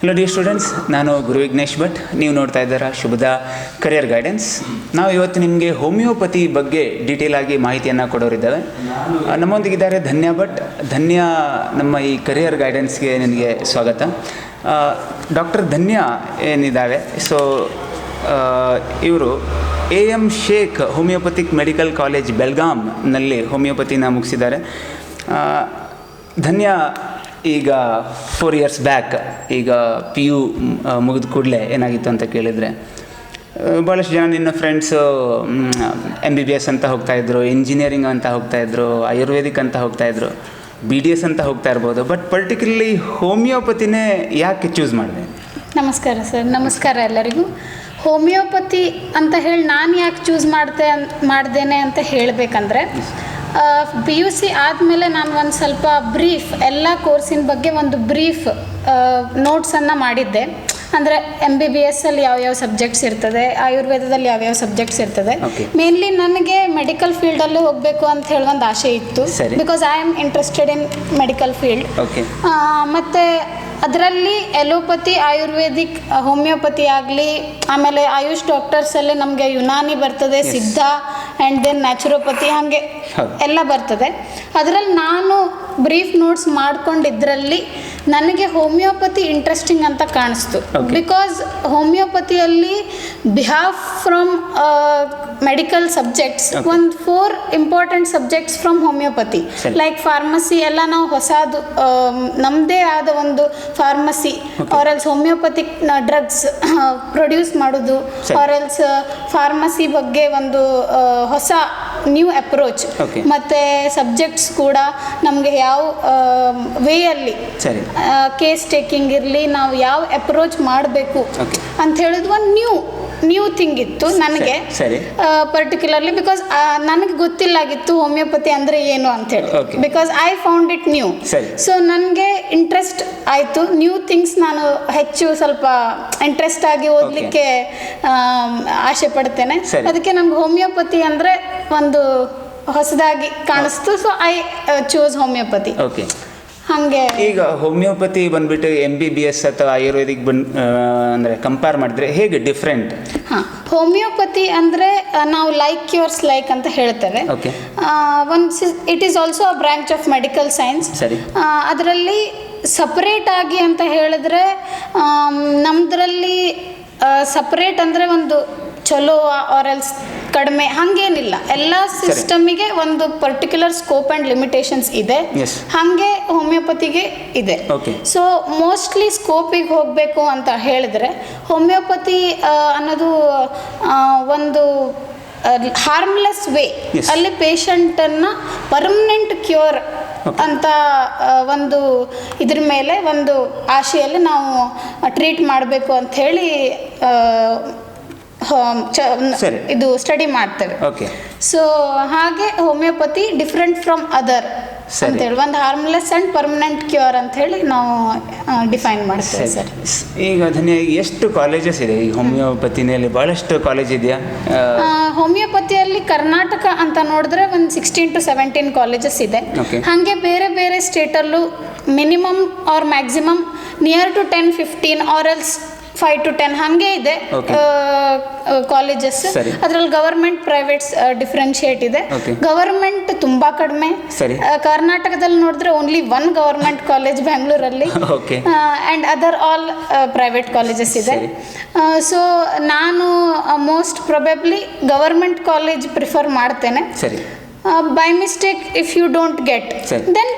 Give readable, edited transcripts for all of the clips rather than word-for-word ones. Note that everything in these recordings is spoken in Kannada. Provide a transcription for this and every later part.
ಹಲೋ ಡಿಯರ್ ಸ್ಟೂಡೆಂಟ್ಸ್, ನಾನು ಗುರು ವಿಘ್ನೇಶ್ ಭಟ್. ನೀವು ನೋಡ್ತಾ ಇದ್ದೀರಾ ಶುಭದ ಕರಿಯರ್ ಗೈಡೆನ್ಸ್. ನಾವು ಇವತ್ತು ನಿಮಗೆ ಹೋಮಿಯೋಪತಿ ಬಗ್ಗೆ ಡೀಟೇಲ್ ಆಗಿ ಮಾಹಿತಿಯನ್ನು ಕೊಡೋರಿದ್ದೇವೆ. ನಮ್ಮೊಂದಿಗಿದ್ದಾರೆ ಧನ್ಯ ಭಟ್. ಧನ್ಯ, ನಮ್ಮ ಈ ಕರಿಯರ್ ಗೈಡೆನ್ಸ್ಗೆ ನಿನಗೆ ಸ್ವಾಗತ. ಡಾಕ್ಟರ್ ಧನ್ಯ ಏನಿದ್ದಾವೆ, ಸೊ ಇವರು AM Shaikh homoeopathic medical college ಬೆಲ್ಗಾಮ್ನಲ್ಲಿ ಹೋಮಿಯೋಪತಿನ ಮುಗಿಸಿದ್ದಾರೆ. ಧನ್ಯ ಈಗ 4 years ಬ್ಯಾಕ್, ಈಗ PU ಮುಗಿದ ಕೂಡಲೇ ಏನಾಗಿತ್ತು ಅಂತ ಕೇಳಿದರೆ, ಭಾಳಷ್ಟು ಜನ ನಿನ್ನ ಫ್ರೆಂಡ್ಸು MBBS ಅಂತ ಹೋಗ್ತಾಯಿದ್ರು, ಇಂಜಿನಿಯರಿಂಗ್ ಅಂತ ಹೋಗ್ತಾಯಿದ್ರು, ಆಯುರ್ವೇದಿಕ್ ಅಂತ ಹೋಗ್ತಾಯಿದ್ರು, BDS ಅಂತ ಹೋಗ್ತಾ ಇರ್ಬೋದು. ಬಟ್ ಪರ್ಟಿಕ್ಯುಲರ್ಲಿ ಹೋಮಿಯೋಪತಿನೇ ಯಾಕೆ ಚೂಸ್ ಮಾಡಿದೆ? ನಮಸ್ಕಾರ ಸರ್. ನಮಸ್ಕಾರ ಎಲ್ಲರಿಗೂ. ಹೋಮಿಯೋಪತಿ ಅಂತ ಹೇಳಿ ನಾನು ಯಾಕೆ ಚೂಸ್ ಮಾಡ್ದೇನೆ ಅಂತ ಹೇಳಬೇಕಂದ್ರೆ, PUC ಆದಮೇಲೆ ನಾನು ಒಂದು ಸ್ವಲ್ಪ ಬ್ರೀಫ್ ಎಲ್ಲ ಕೋರ್ಸಿನ ಬಗ್ಗೆ ಒಂದು ಬ್ರೀಫ್ ನೋಟ್ಸನ್ನು ಮಾಡಿದ್ದೆ. ಅಂದರೆ MBBS ಅಲ್ಲಿ ಯಾವ್ಯಾವ ಸಬ್ಜೆಕ್ಟ್ಸ್ ಇರ್ತದೆ, ಆಯುರ್ವೇದದಲ್ಲಿ ಯಾವ್ಯಾವ ಸಬ್ಜೆಕ್ಟ್ಸ್ ಇರ್ತದೆ. ಮೇನ್ಲಿ ನನಗೆ ಮೆಡಿಕಲ್ ಫೀಲ್ಡಲ್ಲೂ ಹೋಗಬೇಕು ಅಂತ ಹೇಳಿ ಒಂದು ಆಸೆ ಇತ್ತು, because I am interested in medical field. ಮತ್ತು ಅದರಲ್ಲಿ ಎಲೋಪತಿ, ಆಯುರ್ವೇದಿಕ್, ಹೋಮಿಯೋಪತಿ ಆಗಲಿ, ಆಮೇಲೆ ಆಯುಷ್ ಡಾಕ್ಟರ್ಸಲ್ಲಿ ನಮಗೆ ಯುನಾನಿ ಬರ್ತದೆ, ಸಿದ್ಧ ಆ್ಯಂಡ್ ದೆನ್ ನ್ಯಾಚುರೋಪತಿ, ಹಾಗೆ ಎಲ್ಲ ಬರ್ತದೆ. ಅದರಲ್ಲಿ ನಾನು ಬ್ರೀಫ್ ನೋಟ್ಸ್ ಮಾಡ್ಕೊಂಡಿದ್ರಲ್ಲಿ ನನಗೆ ಹೋಮಿಯೋಪತಿ ಇಂಟ್ರೆಸ್ಟಿಂಗ್ ಅಂತ ಕಾಣಿಸ್ತು. ಬಿಕಾಸ್ ಹೋಮಿಯೋಪತಿಯಲ್ಲಿ ಬಿಹಾಫ್ ಫ್ರಮ್ ಮೆಡಿಕಲ್ ಸಬ್ಜೆಕ್ಟ್ಸ್ ಒಂದು 4 important subjects from homoeopathy, like pharmacy ಎಲ್ಲ ನಾವು ಹೊಸದು ನಮ್ಮದೇ ಆದ ಒಂದು pharmacy, or else homoeopathic drugs produce ಮಾಡೋದು, ಆರ್ ಎಲ್ಸ್ ಫಾರ್ಮಸಿ ಬಗ್ಗೆ ಒಂದು ಹೊಸ ನ್ಯೂ ಅಪ್ರೋಚ್, ಮತ್ತು ಸಬ್ಜೆಕ್ಟ್ಸ್ ಕೂಡ ನಮಗೆ ಯಾವ ವೇಯಲ್ಲಿ ಕೇಸ್ ಟೇಕಿಂಗ್ ಇರಲಿ, ನಾವು ಯಾವ ಅಪ್ರೋಚ್ ಮಾಡಬೇಕು ಅಂತ ಹೇಳಿದ್ ಒಂದು ನ್ಯೂ ಥಿಂಗ್ ಇತ್ತು ನನಗೆ ಪರ್ಟಿಕ್ಯುಲರ್ಲಿ. ಬಿಕಾಸ್ ನನಗೆ ಗೊತ್ತಿಲ್ಲಾಗಿತ್ತು ಹೋಮಿಯೋಪತಿ ಅಂದರೆ ಏನು ಅಂಥೇಳಿ, because I found it new. So ನನಗೆ ಇಂಟ್ರೆಸ್ಟ್ ಆಯಿತು, ನ್ಯೂ ಥಿಂಗ್ಸ್ ನಾನು ಹೆಚ್ಚು ಸ್ವಲ್ಪ ಇಂಟ್ರೆಸ್ಟ್ ಆಗಿ ಓದಲಿಕ್ಕೆ ಆಸೆ ಪಡ್ತೇನೆ. ಅದಕ್ಕೆ ನಂಗೆ ಹೋಮಿಯೋಪತಿ ಅಂದರೆ ಒಂದು ಹೊಸದಾಗಿ ಕಾಣಿಸ್ತು. So I choose homeopathy. ಹಾಗೆ ಈಗ ಹೋಮಿಯೋಪತಿ ಬಂದ್ಬಿಟ್ಟು MBBS ಅಥವಾ ಆಯುರ್ವೇದಿಕ್ ಅಂದರೆ ಕಂಪೇರ್ ಮಾಡಿದ್ರೆ ಹೇಗೆ ಡಿಫ್ರೆಂಟ್? ಹೋಮಿಯೋಪತಿ ಅಂದರೆ ನಾವು ಲೈಕ್ ಯುವರ್ಸ್ ಲೈಕ್ ಅಂತ ಹೇಳ್ತೇವೆ. It is also a branch of medical science. ಅದರಲ್ಲಿ ಸಪ್ರೇಟ್ ಆಗಿ ಅಂತ ಹೇಳಿದ್ರೆ, ನಮ್ಮದ್ರಲ್ಲಿ ಸಪ್ರೇಟ್ ಅಂದರೆ ಒಂದು ಚಲೋ ಆರ್ ಎಲ್ಸ್ ಕಡಿಮೆ ಹಾಗೇನಿಲ್ಲ. ಎಲ್ಲ ಸಿಸ್ಟಮಿಗೆ ಒಂದು ಪರ್ಟಿಕ್ಯುಲರ್ ಸ್ಕೋಪ್ ಆ್ಯಂಡ್ ಲಿಮಿಟೇಷನ್ಸ್ ಇದೆ, ಹಾಗೆ ಹೋಮಿಯೋಪತಿಗೆ ಇದೆ. ಸೊ ಮೋಸ್ಟ್ಲಿ ಸ್ಕೋಪಿಗೆ ಹೋಗಬೇಕು ಅಂತ ಹೇಳಿದ್ರೆ ಹೋಮಿಯೋಪತಿ ಅನ್ನೋದು ಒಂದು ಹಾರ್ಮ್ಲೆಸ್ ವೇ, ಅಲ್ಲಿ ಪೇಷಂಟನ್ನು ಪರ್ಮನೆಂಟ್ ಕ್ಯೂರ್ ಅಂತ ಒಂದು ಇದ್ರ ಮೇಲೆ ಒಂದು ಆಶೆಯಲ್ಲಿ ನಾವು ಟ್ರೀಟ್ ಮಾಡಬೇಕು ಅಂಥೇಳಿ ಇದು ಸ್ಟಡಿ ಮಾಡ್ತೇವೆ. ಸೊ ಹಾಗೆ ಹೋಮಿಯೋಪತಿ ಡಿಫ್ರೆಂಟ್ ಫ್ರಮ್ ಅದರ್ ಅಂತೇಳಿ ಒಂದು ಹಾರ್ಮ್ಲೆಸ್ ಆ್ಯಂಡ್ ಪರ್ಮನೆಂಟ್ ಕ್ಯೂರ್ ಅಂತ ಹೇಳಿ ನಾವು ಡಿಫೈನ್ ಮಾಡ್ತೇವೆ ಸರ್. ಈಗ ಧನ್ಯ, ಎಷ್ಟು ಕಾಲೇಜಸ್ ಇದೆ ಈ ಹೋಮಿಯೋಪತಿನಲ್ಲಿ? ಭಾಳಷ್ಟು ಕಾಲೇಜ್ ಇದೆಯಾ? ಹೋಮಿಯೋಪತಿಯಲ್ಲಿ ಕರ್ನಾಟಕ ಅಂತ ನೋಡಿದ್ರೆ ಒಂದು 16 to 17 ಕಾಲೇಜಸ್ ಇದೆ. ಹಾಗೆ ಬೇರೆ ಬೇರೆ ಸ್ಟೇಟಲ್ಲೂ minimum or maximum near to 10-15 or else 5 to 10 ಹಾಗೆ ಇದೆ ಕಾಲೇಜಸ್. ಅದರಲ್ಲಿ ಗವರ್ಮೆಂಟ್ ಪ್ರೈವೇಟ್ಸ್ ಡಿಫ್ರೆನ್ಶಿಯೇಟ್ ಇದೆ. ಗವರ್ಮೆಂಟ್ ತುಂಬಾ ಕಡಿಮೆ. ಕರ್ನಾಟಕದಲ್ಲಿ ನೋಡಿದ್ರೆ ಓನ್ಲಿ 1 ಗವರ್ಮೆಂಟ್ ಕಾಲೇಜ್ ಬ್ಯಾಂಗ್ಳೂರಲ್ಲಿ, and other all private colleges ಇದೆ. ಸೊ ನಾನು most probably government college prefer ಮಾಡ್ತೇನೆ. By mistake, if you don't get, then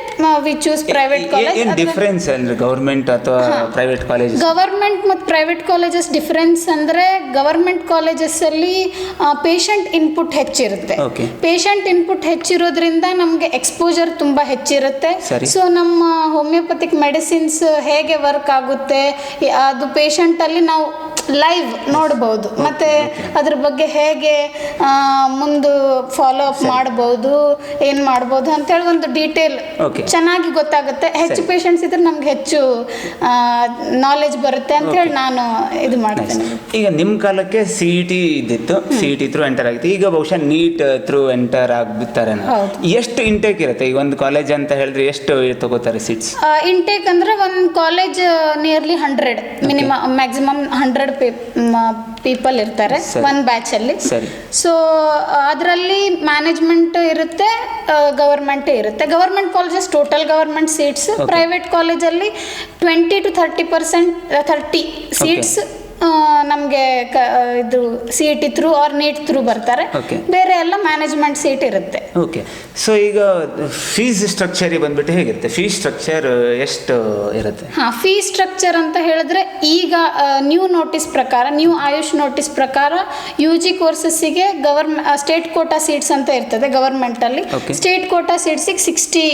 we choose private college. ಏನು ಡಿಫರೆನ್ಸ್ ಅಂದರೆ ಗವರ್ಮೆಂಟ್ ಅಥವಾ ಪ್ರೈವೇಟ್ ಕಾಲೇಜ್? ಗವರ್ಮೆಂಟ್ ಮತ್ತು ಪ್ರೈವೇಟ್ ಕಾಲೇಜಸ್ ಡಿಫರೆನ್ಸ್ ಅಂದರೆ, ಗವರ್ಮೆಂಟ್ ಕಾಲೇಜಸ್ಸಲ್ಲಿ ಪೇಷಂಟ್ ಇನ್ಪುಟ್ ಹೆಚ್ಚಿರುತ್ತೆ. ಪೇಷಂಟ್ ಇನ್ಪುಟ್ ಹೆಚ್ಚಿರೋದ್ರಿಂದ ನಮಗೆ ಎಕ್ಸ್ಪೋಜರ್ ತುಂಬ ಹೆಚ್ಚಿರುತ್ತೆ. ಸೊ ನಮ್ಮ ಹೋಮಿಯೋಪತಿಕ್ ಮೆಡಿಸಿನ್ಸ್ ಹೇಗೆ ವರ್ಕ್ ಆಗುತ್ತೆ ಅದು ಪೇಷಂಟಲ್ಲಿ ನಾವು ಲೈವ್ ನೋಡ್ಬೋದು, ಮತ್ತು ಅದ್ರ ಬಗ್ಗೆ ಹೇಗೆ ಮುಂದೆ ಫಾಲೋ ಅಪ್ ಮಾಡ್ಬೋದು, ಏನು ಮಾಡ್ಬೋದು ಅಂತೇಳಿ ಒಂದು ಡೀಟೇಲ್ ಚೆನ್ನಾಗಿ ಗೊತ್ತಾಗುತ್ತೆ. ಹೆಚ್ಚು ಪೇಷಂಟ್ಸ್ ಇದ್ರೆ ನಮ್ಗೆ ಹೆಚ್ಚು ನಾಲೆಜ್ ಬರುತ್ತೆ ಅಂತ ಹೇಳಿ ನಾನು ಇದು ಮಾಡ್ತೇನೆ. ಈಗ ನಿಮ್ಮ ಕಾಲಕ್ಕೆ CET ಇದ್ದಿತ್ತು, CET ಥ್ರೂ ಎಂಟರ್ ಆಗಿತ್ತು. ಈಗ ಬಹುಶಃ ನೀಟ್ ಥ್ರೂ ಎಂಟರ್ ಆಗ್ಬಿಡ್ತಾರೆ. ಎಷ್ಟು ಇಂಟೇಕ್ ಇರುತ್ತೆ ಈಗ ಒಂದು ಕಾಲೇಜ್ ಅಂತ ಹೇಳಿದ್ರೆ? ಎಷ್ಟು ತಗೋತಾರೆ ಸೀಟ್ಸ್? ಇಂಟೇಕ್ ಅಂದ್ರೆ ಒಂದು college nearly 100 minimum, maximum 100 people ಇರ್ತಾರೆ ಒಂದು ಬ್ಯಾಚ್ ಅಲ್ಲಿ. ಸೊ ಅದರಲ್ಲಿ ಮ್ಯಾನೇಜ್ಮೆಂಟ್ ಇರುತ್ತೆ, ಗವರ್ಮೆಂಟ್ ಇರುತ್ತೆ. Government colleges total government seats, private ಕಾಲೇಜಲ್ಲಿ 20 to 30% ಸೀಟ್ಸ್ ನಮಗೆ ಇದು CET through or NEET through ಬರ್ತಾರೆ. ಬೇರೆ ಎಲ್ಲ ಮ್ಯಾನೇಜ್ಮೆಂಟ್ ಸೀಟ್ ಇರುತ್ತೆ. ಓಕೆ. ಸೊ ಈಗ ಫೀಸ್ ಸ್ಟ್ರಕ್ಚರಿಗೆ ಬಂದ್ಬಿಟ್ಟು ಹೇಗಿರುತ್ತೆ? ಫೀಸ್ ಸ್ಟ್ರಕ್ಚರ್ ಎಷ್ಟು ಇರುತ್ತೆ? ಫೀಸ್ ಸ್ಟ್ರಕ್ಚರ್ ಅಂತ ಹೇಳಿದ್ರೆ ಈಗ ನ್ಯೂ ನೋಟಿಸ್ ಪ್ರಕಾರ, ನ್ಯೂ ಆಯುಷ್ ನೋಟಿಸ್ ಪ್ರಕಾರ UG ಕೋರ್ಸಸ್ಸಿಗೆ ಸ್ಟೇಟ್ ಕೋಟಾ ಸೀಟ್ಸ್ ಅಂತ ಇರ್ತದೆ ಗವರ್ಮೆಂಟಲ್ಲಿ. ಸ್ಟೇಟ್ ಕೋಟಾ ಸೀಟ್ಸಿಗೆ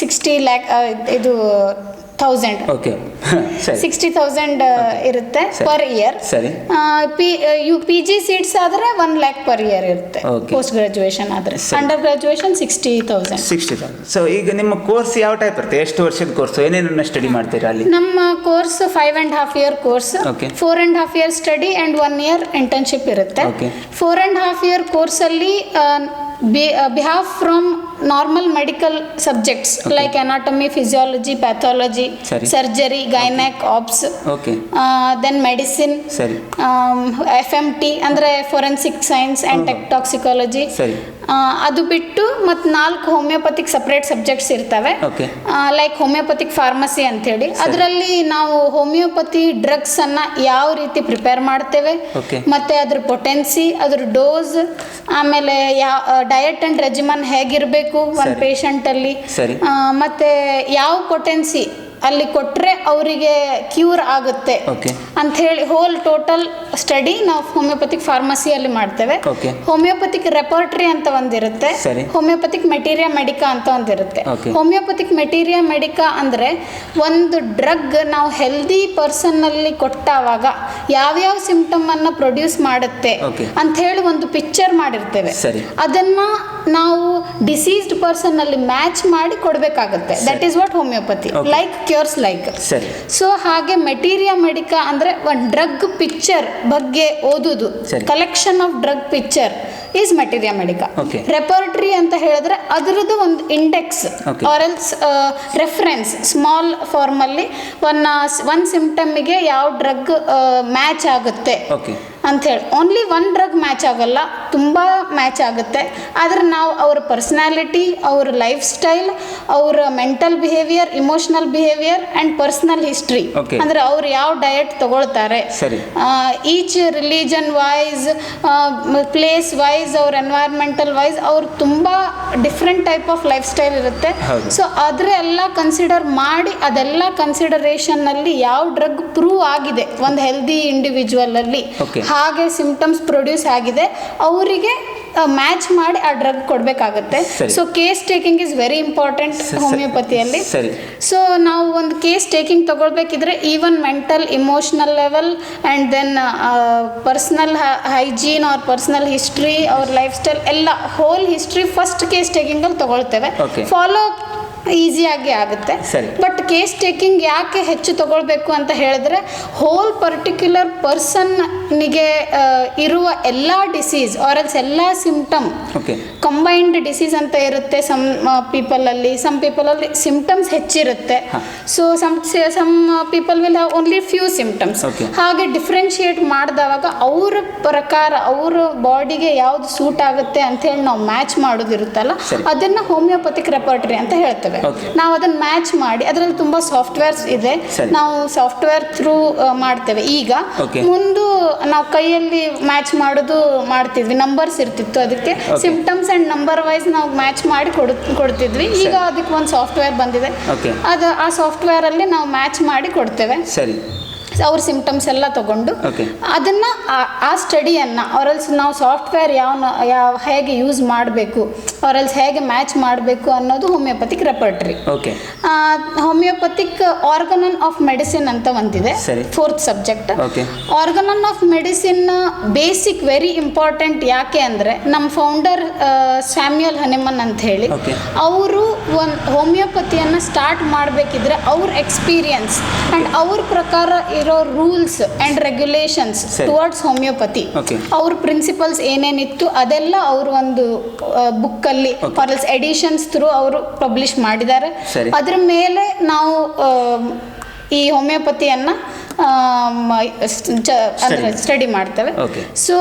60 ಲ್ಯಾಕ್ ಇದು 60,000 ಇರುತ್ತೆ ಪರ್ ಇಯರ್. PG ಸೀಟ್ಸ್ ಆದ್ರೆ 1 lakh ಪರ್ ಇಯರ್ ಇರುತ್ತೆ. ಪೋಸ್ಟ್ ಗ್ರಾಜುಯೇಷನ್ ಆದ್ರೆ, ಅಂಡರ್ ಗ್ರಾಜುಯೇಷನ್ 60,000. ಸೊ ಈಗ ನಿಮ್ಮ ಕೋರ್ಸ್ ಯಾವ ಟೈಪ್ ಇರುತ್ತೆ? ಎಷ್ಟು ವರ್ಷದ ಕೋರ್ಸ್, ಏನೇನನ್ನ ಸ್ಟಡಿ ಮಾಡ್ತೀರಾ ಅಲ್ಲಿ? ನಮ್ಮ course 5.5 year course, 4.5 year study and 1 year internship ಇರುತ್ತೆ. 4.5 year ಕೋರ್ಸ್ ಅಲ್ಲಿ behave from normal medical subjects like anatomy, physiology, pathology, surgery, gynec, ops, then medicine, FMT ಅಂದ್ರೆ forensic science and toxicology. ಅದು ಬಿಟ್ಟು ಮತ್ತು 4 ಹೋಮಿಯೋಪತಿಕ್ ಸಪ್ರೇಟ್ ಸಬ್ಜೆಕ್ಟ್ಸ್ ಇರ್ತವೆ, ಲೈಕ್ ಹೋಮಿಯೋಪತಿಕ್ ಫಾರ್ಮಸಿ ಅಂತೇಳಿ. ಅದರಲ್ಲಿ ನಾವು ಹೋಮಿಯೋಪತಿ ಡ್ರಗ್ಸ್ ಅನ್ನ ಯಾವ ರೀತಿ ಪ್ರಿಪೇರ್ ಮಾಡ್ತೇವೆ, ಮತ್ತೆ ಅದ್ರ ಪೊಟೆನ್ಸಿ, ಅದ್ರ ಡೋಸ್, ಆಮೇಲೆ ಡಯಟ್ ಅಂಡ್ ರೆಜಿಮನ್ ಹೇಗಿರಬೇಕು ಒಂದು ಪೇಷಂಟ್ ಅಲ್ಲಿ, ಮತ್ತೆ ಯಾವ ಪೊಟೆನ್ಸಿ ಅಲ್ಲಿ ಕೊಟ್ಟರೆ ಅವರಿಗೆ ಕ್ಯೂರ್ ಆಗುತ್ತೆ ಅಂತ ಹೇಳಿ ಹೋಲ್ ಟೋಟಲ್ ಸ್ಟಡಿ ನಾವು ಹೋಮಿಯೋಪತಿಕ್ ಫಾರ್ಮಸಿಯಲ್ಲಿ ಮಾಡ್ತೇವೆ. ಹೋಮಿಯೋಪತಿಕ್ ರೆಪರ್ಟರಿ ಅಂತ ಒಂದಿರುತ್ತೆ, ಹೋಮಿಯೋಪತಿಕ್ ಮೆಟೀರಿಯಾ ಮೆಡಿಕಾ ಅಂತ ಒಂದಿರುತ್ತೆ. ಹೋಮಿಯೋಪತಿಕ್ ಮೆಟೀರಿಯಾ ಮೆಡಿಕಾ ಅಂದ್ರೆ ಒಂದು ಡ್ರಗ್ ನಾವು ಹೆಲ್ದಿ ಪರ್ಸನ್ ಅಲ್ಲಿ ಕೊಟ್ಟಾವಾಗ ಯಾವ್ಯಾವ ಸಿಂಪ್ಟಮ್ ಅನ್ನ ಪ್ರೊಡ್ಯೂಸ್ ಮಾಡುತ್ತೆ ಅಂತ ಹೇಳಿ ಒಂದು ಪಿಕ್ಚರ್ ಮಾಡಿರ್ತೇವೆ. ಅದನ್ನ ನಾವು ಡಿಸೀಸ್ಡ್ ಪರ್ಸನ್ ಅಲ್ಲಿ ಮ್ಯಾಚ್ ಮಾಡಿ ಕೊಡಬೇಕಾಗುತ್ತೆ. That is what homoeopathy, like cures like. So ಹಾಗೆ ಮೆಟೀರಿಯಾ ಮೆಡಿಕಾ ಅಂದ್ರೆ ಒಂದು ಡ್ರಗ್ ಪಿಕ್ಚರ್ ಬಗ್ಗೆ ಓದುದು, collection of drug picture is materia medica. Repertory ಅಂತ ಹೇಳಿದ್ರೆ ಅದರದ್ದು ಒಂದು index or else reference small form ಅಲ್ಲಿ ಒಂದು ಸಿಂಪ್ಟಮ್ಗೆ ಯಾವ ಡ್ರಗ್ ಮ್ಯಾಚ್ ಆಗುತ್ತೆ ಅಂತ ಹೇಳಿ. ಓನ್ಲಿ ಒನ್ ಡ್ರಗ್ ಮ್ಯಾಚ್ ಆಗಲ್ಲ, ತುಂಬ ಮ್ಯಾಚ್ ಆಗುತ್ತೆ. ಆದರೆ ನಾವು ಅವ್ರ ಪರ್ಸನಾಲಿಟಿ, ಅವ್ರ ಲೈಫ್ ಸ್ಟೈಲ್, ಅವರ mental behaviour, emotional behaviour and personal history, ಅಂದರೆ ಅವ್ರು ಯಾವ ಡಯಟ್ ತಗೊಳ್ತಾರೆ, each religion wise, place wise, ಅವ್ರ ಎನ್ವೈರ್ಮೆಂಟಲ್ ವೈಸ್ ಅವ್ರು ತುಂಬ different type of life style ಇರುತ್ತೆ. ಸೊ ಅದರೆಲ್ಲ ಕನ್ಸಿಡರ್ ಮಾಡಿ, ಅದೆಲ್ಲ ಕನ್ಸಿಡರೇಷನ್ನಲ್ಲಿ ಯಾವ ಡ್ರಗ್ ಪ್ರೂವ್ ಆಗಿದೆ ಒಂದು ಹೆಲ್ದಿ ಇಂಡಿವಿಜುವಲ್ ಅಲ್ಲಿ, ಹಾಗೆ ಸಿಂಪ್ಟಮ್ಸ್ ಪ್ರೊಡ್ಯೂಸ್ ಆಗಿದೆ, ಅವರಿಗೆ ಮ್ಯಾಚ್ ಮಾಡಿ ಆ ಡ್ರಗ್ ಕೊಡಬೇಕಾಗುತ್ತೆ. So case taking is very important ಹೋಮಿಯೋಪತಿಯಲ್ಲಿ. ಸೊ ನಾವು ಒಂದು ಕೇಸ್ ಟೇಕಿಂಗ್ ತಗೊಳ್ಬೇಕಿದ್ರೆ even mental, emotional level and then personal hygiene or personal history, ಅವ್ರ ಲೈಫ್ ಸ್ಟೈಲ್ ಎಲ್ಲ ಹೋಲ್ ಹಿಸ್ಟ್ರಿ ಫಸ್ಟ್ ಕೇಸ್ ಟೇಕಿಂಗಲ್ಲಿ ತಗೊಳ್ತೇವೆ. ಫಾಲೋ ಈಸಿಯಾಗಿ ಆಗುತ್ತೆ. ಬಟ್ ಕೇಸ್ ಟೇಕಿಂಗ್ ಯಾಕೆ ಹೆಚ್ಚು ತಗೊಳ್ಬೇಕು ಅಂತ ಹೇಳಿದ್ರೆ, ಹೋಲ್ ಪರ್ಟಿಕ್ಯುಲರ್ ಪರ್ಸನ್ನಿಗೆ ಇರುವ ಎಲ್ಲ ಡಿಸೀಸ್ ಆರ್ ಎಲ್ಸ್ ಎಲ್ಲ ಸಿಂಪ್ಟಮ್ ಕಂಬೈನ್ಡ್ ಡಿಸೀಸ್ ಅಂತ ಇರುತ್ತೆ. ಸಮ್ ಪೀಪಲಲ್ಲಿ ಸಿಂಪ್ಟಮ್ಸ್ ಹೆಚ್ಚಿರುತ್ತೆ. So some people will have only few symptoms. ಹಾಗೆ ಡಿಫ್ರೆನ್ಶಿಯೇಟ್ ಮಾಡಿದವಾಗ ಅವ್ರ ಪ್ರಕಾರ ಅವ್ರ ಬಾಡಿಗೆ ಯಾವ್ದು ಸೂಟ್ ಆಗುತ್ತೆ ಅಂತ ಹೇಳಿ ನಾವು ಮ್ಯಾಚ್ ಮಾಡೋದಿರುತ್ತಲ್ಲ, ಅದನ್ನ ಹೋಮಿಯೋಪತಿಕ್ ರೆಪರ್ಟರಿ ಅಂತ ಹೇಳ್ತೇವೆ. ನಾವು ಅದನ್ನ ಮ್ಯಾಚ್ ಮಾಡಿ, ಅದರಲ್ಲಿ ತುಂಬಾ ಸಾಫ್ಟ್ವೇರ್ಸ್ ಇದೆ, ನಾವು ಸಾಫ್ಟ್ವೇರ್ ಥ್ರೂ ಮಾಡ್ತೇವೆ. ಈಗ ಮುಂದೆ ನಾವು ಕೈಯಲ್ಲಿ ಮ್ಯಾಚ್ ಮಾಡೋದು ಮಾಡ್ತಿದ್ವಿ, ನಂಬರ್ಸ್ ಇರ್ತಿತ್ತು, ಅದಕ್ಕೆ ಸಿಂಪ್ಟಮ್ಸ್ ಅಂಡ್ ನಂಬರ್ ವೈಸ್ ನಾವು ಮ್ಯಾಚ್ ಮಾಡಿ ಕೊಡ್ತಿದ್ವಿ. ಈಗ ಅದಕ್ಕೆ ಒಂದು ಸಾಫ್ಟ್ವೇರ್ ಬಂದಿದೆ, ಅದು ಆ ಸಾಫ್ಟ್ವೇರ್ ಅಲ್ಲಿ ನಾವು ಮ್ಯಾಚ್ ಮಾಡಿ ಕೊಡ್ತೇವೆ. ಅವ್ರ ಸಿಂಪ್ಟಮ್ಸ್ ಎಲ್ಲ ತಗೊಂಡು ಅದನ್ನು ಆ ಸ್ಟಡಿಯನ್ನು ಅವರಲ್ಲಿ ನಾವು ಸಾಫ್ಟ್ವೇರ್ ಹೇಗೆ ಯೂಸ್ ಮಾಡಬೇಕು ಆರ್ ಎಲ್ಸ್ ಹೇಗೆ ಮ್ಯಾಚ್ ಮಾಡಬೇಕು ಅನ್ನೋದು homoeopathic repertory. Okay. Homoeopathic organon of medicine ಅಂತ ಒಂದಿದೆ, ಸರಿ. 4th subject. Okay. Organon of medicine basic very important. ಯಾಕೆ ಅಂದರೆ ನಮ್ಮ ಫೌಂಡರ್ ಸ್ಯಾಮ್ಯುಯಲ್ ಹನಿಮನ್ ಅಂತ ಹೇಳಿ, Okay. ಅವರು ಒಂದು ಹೋಮಿಯೋಪತಿಯನ್ನು ಸ್ಟಾರ್ಟ್ ಮಾಡಬೇಕಿದ್ರೆ ಅವ್ರ ಎಕ್ಸ್ಪೀರಿಯನ್ಸ್ ಆ್ಯಂಡ್ ಅವ್ರ ಪ್ರಕಾರ ಇರೋ ರೂಲ್ಸ್ ಆ್ಯಂಡ್ ರೆಗ್ಯುಲೇಷನ್ಸ್ ಸರಿ. Towards homeopathy, Okay. ಅವ್ರ ಪ್ರಿನ್ಸಿಪಲ್ಸ್ ಏನೇನಿತ್ತು ಅದೆಲ್ಲ ಅವರು ಒಂದು ಬುಕ್ಕಲ್ಲಿ Okay. ಫಾರ್ ಎಡಿಷನ್ಸ್ ಥ್ರೂ ಅವರು ಪಬ್ಲಿಷ್ ಮಾಡಿದ್ದಾರೆ. ಸರಿ. ಅದ್ರ ಮೇಲೆ ನಾವು ಈ ಹೋಮಿಯೋಪತಿಯನ್ನು ಅಂದರೆ ಸ್ಟಡಿ ಮಾಡ್ತೇವೆ. Okay. ಸೊ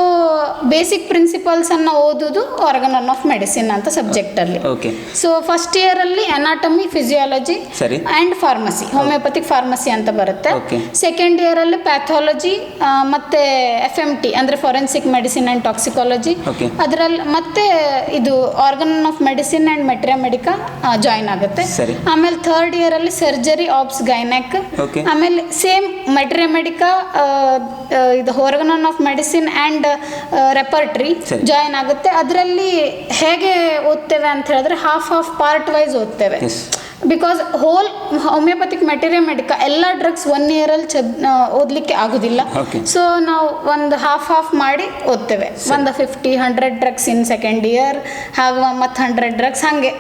ಬೇಸಿಕ್ ಪ್ರಿನ್ಸಿಪಲ್ಸನ್ನು ಓದೋದು ಆರ್ಗನನ್ ಆಫ್ ಮೆಡಿಸಿನ್ ಅಂತ ಸಬ್ಜೆಕ್ಟಲ್ಲಿ. ಓಕೆ. ಸೊ ಫಸ್ಟ್ ಇಯರಲ್ಲಿ ಅನಾಟಮಿ, ಫಿಸಿಯಾಲಜಿ ಸರಿ. ಆ್ಯಂಡ್ ಫಾರ್ಮಸಿ, ಹೋಮಿಯೋಪತಿಕ್ ಫಾರ್ಮಸಿ ಅಂತ ಬರುತ್ತೆ. Okay. ಸೆಕೆಂಡ್ ಇಯರಲ್ಲಿ ಪ್ಯಾಥಾಲಜಿ ಮತ್ತು FMT ಅಂದರೆ forensic medicine and toxicology. Okay. ಅದರಲ್ಲಿ ಮತ್ತೆ ಇದು organon of medicine and materia medica join ಆಗುತ್ತೆ. ಸರಿ. ಆಮೇಲೆ ಥರ್ಡ್ ಇಯರಲ್ಲಿ ಸರ್ಜರಿ, ಆಪ್ಸ್, ಗೈನೆಕ್. Okay. ಆಮೇಲೆ ಸೇಮ್ ಮೆಟ್ರಿಯಾ ಮೆಡಿಕಾ ಇದು organon of medicine and repertory ಸರಿ. ಜಾಯಿನ್ ಆಗುತ್ತೆ. ಅದರಲ್ಲಿ ಹೇಗೆ ಓದ್ತೇವೆ ಅಂತ ಹೇಳಿದ್ರೆ half part wise ಓದ್ತೇವೆ. Yes. Because whole homeopathic material medica ಎಲ್ಲ ಡ್ರಗ್ಸ್ 1 ಇಯರಲ್ಲಿ ಓದಲಿಕ್ಕೆ ಆಗೋದಿಲ್ಲ. Okay. ಸೊ ನಾವು ಒಂದು ಹಾಫ್ ಮಾಡಿ ಓದ್ತೇವೆ. ಒಂದು 50-100 ಡ್ರಗ್ಸ್ ಇನ್ ಸೆಕೆಂಡ್ ಇಯರ್, ಹಾಗೆ ಮತ್ತು 100 ಡ್ರಗ್ಸ್ ಹಾಗೆ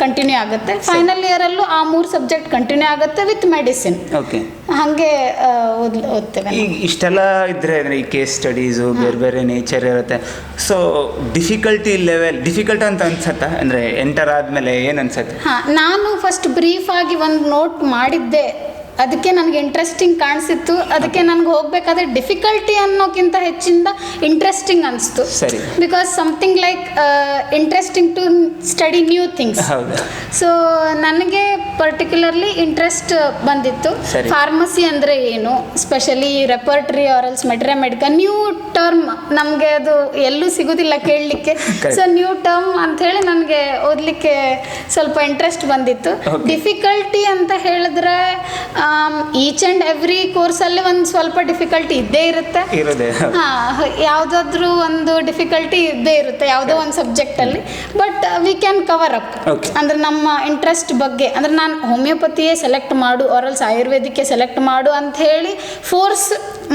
ಕಂಟಿನ್ಯೂ ಆಗುತ್ತೆ. ಫೈನಲ್ ಇಯರಲ್ಲೂ ಆ 3 ಸಬ್ಜೆಕ್ಟ್ ಕಂಟಿನ್ಯೂ ಆಗುತ್ತೆ ವಿತ್ ಮೆಡಿಸಿನ್. ಓಕೆ. ಹಾಗೆ ಓದ್ತೇವೆ. ಈಗ ಇಷ್ಟೆಲ್ಲ ಇದ್ರೆ ಈ ಕೇಸ್ ಸ್ಟಡೀಸು ಬೇರೆ ಬೇರೆ ನೇಚರ್ ಇರುತ್ತೆ. ಸೊ ಡಿಫಿಕಲ್ಟ್ ಅಂತ ಅನ್ಸತ್ತಾ? ಅಂದರೆ ಎಂಟರ್ ಆದಮೇಲೆ ಏನು ಅನ್ಸತ್ತೆ? ನಾನು ಫಸ್ಟ್ ಬ್ರೀಫ್ ಆಗಿ ಒಂದು ನೋಟ್ ಮಾಡಿದ್ದೆ, ಅದಕ್ಕೆ ನನಗೆ ಇಂಟ್ರೆಸ್ಟಿಂಗ್ ಕಾಣಿಸಿತ್ತು. ಅದಕ್ಕೆ ನನಗೆ ಹೋಗಬೇಕಾದ್ರೆ ಡಿಫಿಕಲ್ಟಿ ಅನ್ನೋಕ್ಕಿಂತ ಹೆಚ್ಚಿಂದ ಇಂಟ್ರೆಸ್ಟಿಂಗ್ ಅನಿಸ್ತು. ಸರಿ. Because something like interesting to study new things. ಹೌದು. ಸೊ ನನಗೆ ಪರ್ಟಿಕ್ಯುಲರ್ಲಿ ಇಂಟ್ರೆಸ್ಟ್ ಬಂದಿತ್ತು. ಸರಿ. ಫಾರ್ಮಸಿ ಅಂದರೆ ಏನು, specially repertory or else materia medica, new term, ನಮಗೆ ಅದು ಎಲ್ಲೂ ಸಿಗೋದಿಲ್ಲ ಕೇಳಲಿಕ್ಕೆ. ಸೊ ನ್ಯೂ ಟರ್ಮ್ ಅಂಥೇಳಿ ನನಗೆ ಓದಲಿಕ್ಕೆ ಸ್ವಲ್ಪ ಇಂಟ್ರೆಸ್ಟ್ ಬಂದಿತ್ತು. ಡಿಫಿಕಲ್ಟಿ ಅಂತ ಹೇಳಿದ್ರೆ ಈಚ್ ಆ್ಯಂಡ್ ಎವ್ರಿ ಕೋರ್ಸಲ್ಲಿ ಒಂದು ಸ್ವಲ್ಪ ಡಿಫಿಕಲ್ಟಿ ಇದ್ದೇ ಇರುತ್ತೆ. ಯಾವುದಾದ್ರೂ ಒಂದು ಡಿಫಿಕಲ್ಟಿ ಇದ್ದೇ ಇರುತ್ತೆ ಯಾವುದೋ ಒಂದು ಸಬ್ಜೆಕ್ಟಲ್ಲಿ. But we can cover up. ಅಂದರೆ ನಮ್ಮ ಇಂಟ್ರೆಸ್ಟ್ ಬಗ್ಗೆ, ಅಂದರೆ ನಾನು ಹೋಮಿಯೋಪತಿಯೇ ಸೆಲೆಕ್ಟ್ ಮಾಡು ಆರಲ್ಸ್ ಆಯುರ್ವೇದಿಕ್ಕೆ ಸೆಲೆಕ್ಟ್ ಮಾಡು ಅಂತ ಹೇಳಿ ಫೋರ್ಸ್